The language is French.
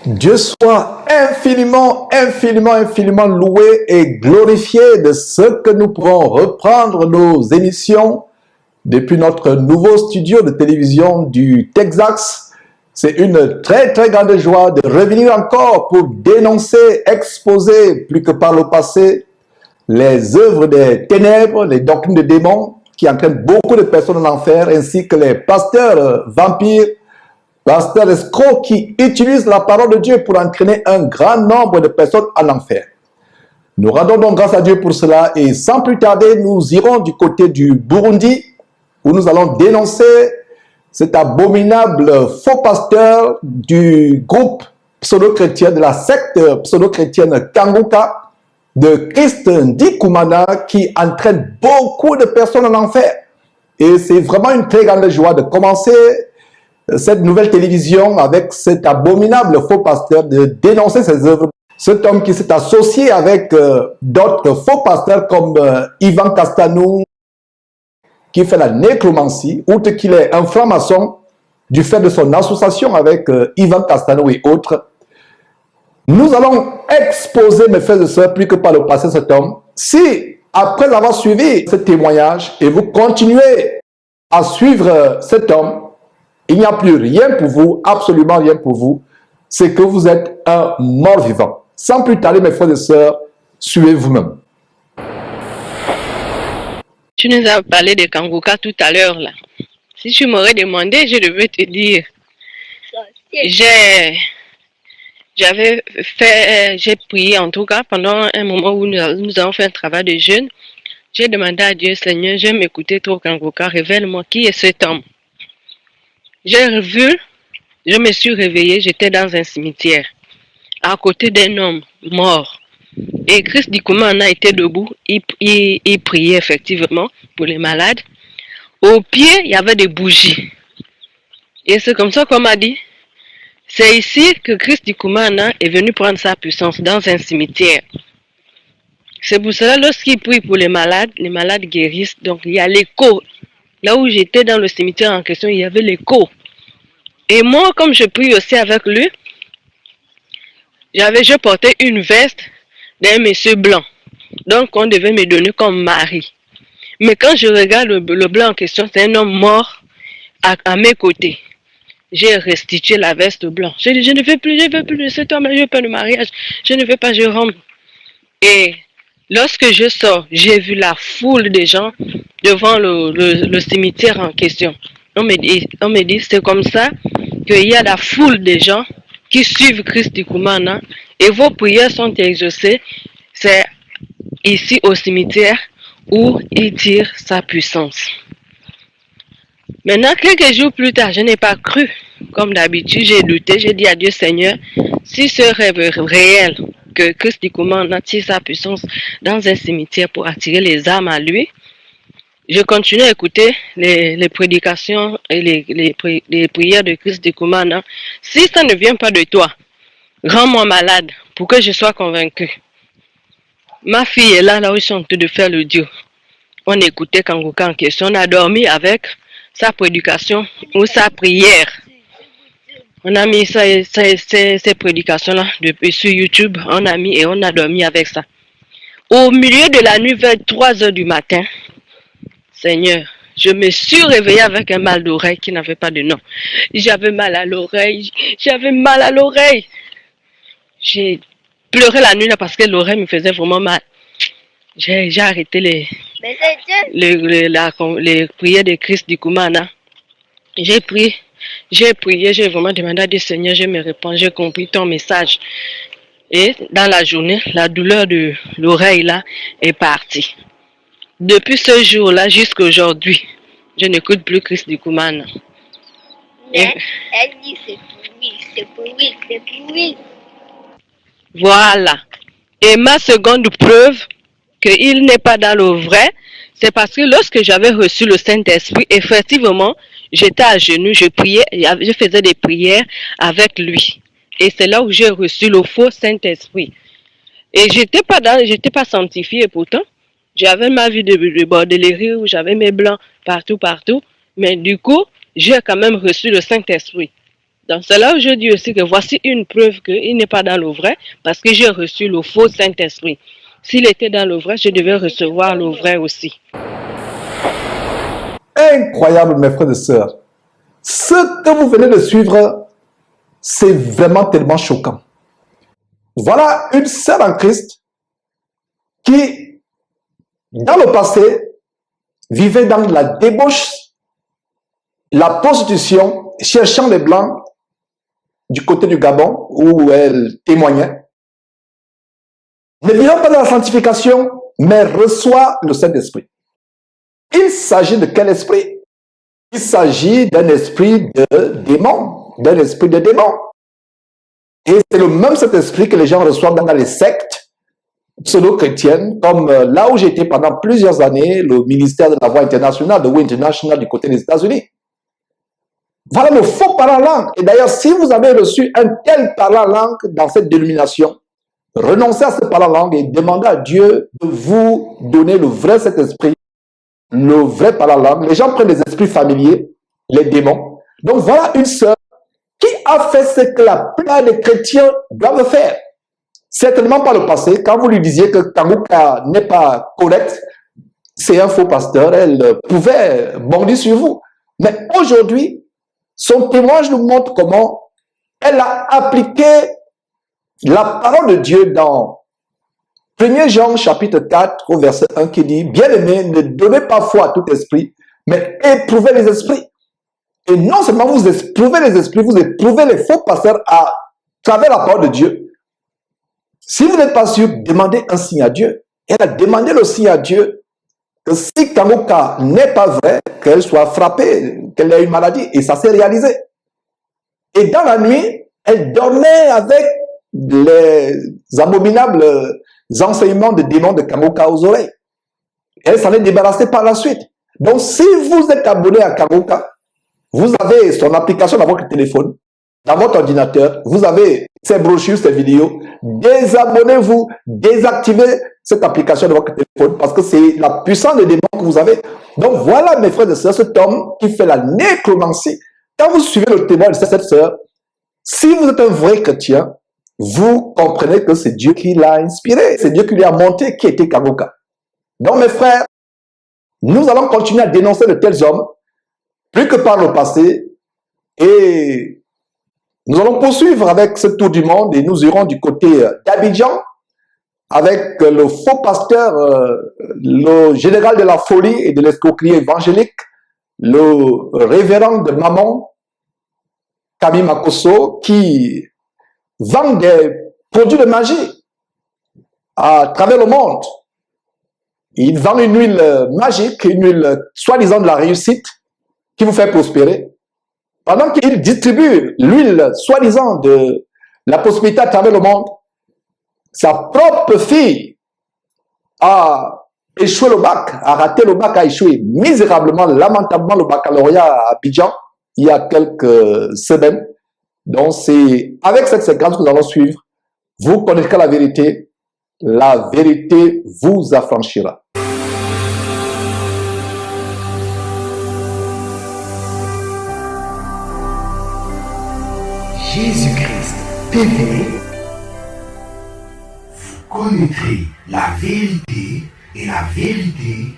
Dieu soit infiniment loué et glorifié de ce que nous pourrons reprendre nos émissions depuis notre nouveau studio de télévision du Texas. C'est une très grande joie de revenir encore pour dénoncer, exposer plus que par le passé les œuvres des ténèbres, les doctrines des démons qui entraînent beaucoup de personnes en enfer, ainsi que les pasteurs vampires, pasteurs escrocs qui utilisent la parole de Dieu pour entraîner un grand nombre de personnes en enfer. Nous rendons donc grâce à Dieu pour cela et sans plus tarder, nous irons du côté du Burundi où nous allons dénoncer cet abominable faux pasteur du groupe pseudo-chrétien, de la secte pseudo-chrétienne Kanguka, de Christ Ndikumana, qui entraîne beaucoup de personnes en enfer. Et c'est vraiment une très grande joie de commencer cette nouvelle télévision avec cet abominable faux pasteur, de dénoncer ses œuvres. Cet homme qui s'est associé avec d'autres faux pasteurs comme Ivan Castanou, qui fait la nécromancie, outre qu'il est un franc-maçon, du fait de son association avec Ivan Castanou et autres. Nous allons exposer, mes frères et sœurs, plus que par le passé, cet homme. Si, après avoir suivi ce témoignage, et vous continuez à suivre cet homme, il n'y a plus rien pour vous, absolument rien pour vous, c'est que vous êtes un mort-vivant. Sans plus tarder, mes frères et sœurs, suivez vous-même. Tu nous as parlé de Kanguka tout à l'heure, là. Si tu m'aurais demandé, je devais te dire. J'ai prié en tout cas pendant un moment où nous avons fait un travail de jeûne. J'ai demandé à Dieu, Seigneur, j'aime écouter trop Kanguka, révèle-moi qui est cet homme. J'ai vu, je me suis réveillée, j'étais dans un cimetière, à côté d'un homme mort. Et Christ Ndikumana était debout, il priait effectivement pour les malades. Au pied, il y avait des bougies. Et c'est comme ça qu'on m'a dit, c'est ici que Christ Ndikumana est venu prendre sa puissance, dans un cimetière. C'est pour cela, lorsqu'il prie pour les malades guérissent. Donc il y a l'écho. Là où j'étais dans le cimetière en question, il y avait l'écho. Et moi, comme je prie aussi avec lui, je portais une veste d'un monsieur blanc. Donc on devait me donner comme mari. Mais quand je regarde le blanc en question, c'est un homme mort à mes côtés. J'ai restitué la veste blanche. J'ai dit, je ne veux plus de cet homme, je veux pas de mariage. Je ne veux pas, je rentre. Et lorsque je sors, j'ai vu la foule de gens devant le cimetière en question. On me dit, c'est comme ça qu'il y a la foule de gens qui suivent Christ Ndikumana et vos prières sont exaucées. C'est ici au cimetière où il tire sa puissance. Maintenant, quelques jours plus tard, je n'ai pas cru. Comme d'habitude, j'ai douté, j'ai dit à Dieu, Seigneur, si ce rêve est réel, que Christ Ndikumana tire sa puissance dans un cimetière pour attirer les âmes à lui, je continue à écouter les prédications et les prières de Christ Ndikumana. Si ça ne vient pas de toi, rends-moi malade pour que je sois convaincu. Ma fille est là où ils sont en train de faire le Dieu. On écoutait Kanguka en question, on a dormi avec sa prédication ou sa prière. On a mis ces prédications-là depuis sur YouTube, on a mis et on a dormi avec ça. Au milieu de la nuit, vers 3 heures du matin, Seigneur, je me suis réveillée avec un mal d'oreille qui n'avait pas de nom. J'avais mal à l'oreille, J'ai pleuré la nuit là parce que l'oreille me faisait vraiment mal. J'ai arrêté les prières de Christ Ndikumana. J'ai prié, j'ai vraiment demandé à Dieu, Seigneur, je me réponds, j'ai compris ton message. Et dans la journée, la douleur de l'oreille là est partie. Depuis ce jour-là jusqu'à aujourd'hui, je n'écoute plus Christ Ndikumana. Mais elle dit c'est pourri. Voilà. Et ma seconde preuve qu'il n'est pas dans le vrai, c'est parce que lorsque j'avais reçu le Saint-Esprit, effectivement, j'étais à genoux, je priais, je faisais des prières avec lui. Et c'est là où j'ai reçu le faux Saint-Esprit. Et j'étais pas sanctifiée, et pourtant, j'avais ma vie de bordellerie où j'avais mes blancs partout. Mais du coup, j'ai quand même reçu le Saint-Esprit. Donc c'est là où je dis aussi que voici une preuve qu'il n'est pas dans le vrai, parce que j'ai reçu le faux Saint-Esprit. S'il était dans le vrai, je devais recevoir le vrai aussi. Incroyable, mes frères et sœurs. Ce que vous venez de suivre, c'est vraiment tellement choquant. Voilà une sœur en Christ qui, dans le passé, vivait dans la débauche, la prostitution, cherchant les Blancs du côté du Gabon, où elle témoignait. Ne vivant pas dans la sanctification, mais reçoit le Saint-Esprit. Il s'agit de quel esprit? Il s'agit d'un esprit de démon, d'un esprit de démon. Et c'est le même Saint-Esprit que les gens reçoivent dans les sectes pseudo-chrétiennes, comme là où j'étais pendant plusieurs années, le ministère de la Voix internationale, de Way International du côté des États-Unis. Voilà le faux parlant langue. Et d'ailleurs, si vous avez reçu un tel parlant langue dans cette dénomination, renoncez à ce parlant langue et demandez à Dieu de vous donner le vrai Saint-Esprit, le vrai parlant langue. Les gens prennent des esprits familiers, les démons. Donc voilà une sœur qui a fait ce que la plupart des chrétiens doivent faire. Certainement pas le passé. Quand vous lui disiez que Kanguka n'est pas correct, c'est un faux pasteur, elle pouvait bondir sur vous. Mais aujourd'hui, son témoignage nous montre comment elle a appliqué la parole de Dieu dans 1 Jean chapitre 4 au verset 1 qui dit « Bien-aimés, ne donnez pas foi à tout esprit, mais éprouvez les esprits. » Et non seulement vous éprouvez les esprits, vous éprouvez les faux pasteurs à travers la parole de Dieu. Si vous n'êtes pas sûr, demandez un signe à Dieu. Elle a demandé le signe à Dieu que si Kanguka n'est pas vrai, qu'elle soit frappée, qu'elle ait une maladie. Et ça s'est réalisé. Et dans la nuit, elle dormait avec les abominables enseignements de démons de Kanguka aux oreilles. Elle s'en est débarrassée par la suite. Donc si vous êtes abonné à Kanguka, vous avez son application dans votre téléphone, dans votre ordinateur, vous avez ces brochures, ces vidéos, désabonnez-vous, désactivez cette application de votre téléphone parce que c'est la puissance des démons que vous avez. Donc voilà, mes frères et sœurs, cet homme qui fait la nécromancie. Quand vous suivez le témoignage de cette sœur, si vous êtes un vrai chrétien, vous comprenez que c'est Dieu qui l'a inspiré, c'est Dieu qui lui a montré qui était Kanguka. Donc mes frères, nous allons continuer à dénoncer de tels hommes, plus que par le passé, et nous allons poursuivre avec ce tour du monde et nous irons du côté d'Abidjan avec le faux pasteur, le général de la folie et de l'escroquerie évangélique, le révérend de Maman, Camille Makosso, qui vend des produits de magie à travers le monde. Il vend une huile magique, une huile soi-disant de la réussite qui vous fait prospérer. Pendant qu'il distribue l'huile soi-disant de la prospérité à travers le monde, sa propre fille a échoué le bac, a raté le bac, a échoué misérablement, lamentablement le baccalauréat à Abidjan il y a quelques semaines. Donc c'est avec cette séquence que nous allons suivre. Vous connaîtrez la vérité vous affranchira. Jésus-Christ TV, vous connaîtrez la vérité et la vérité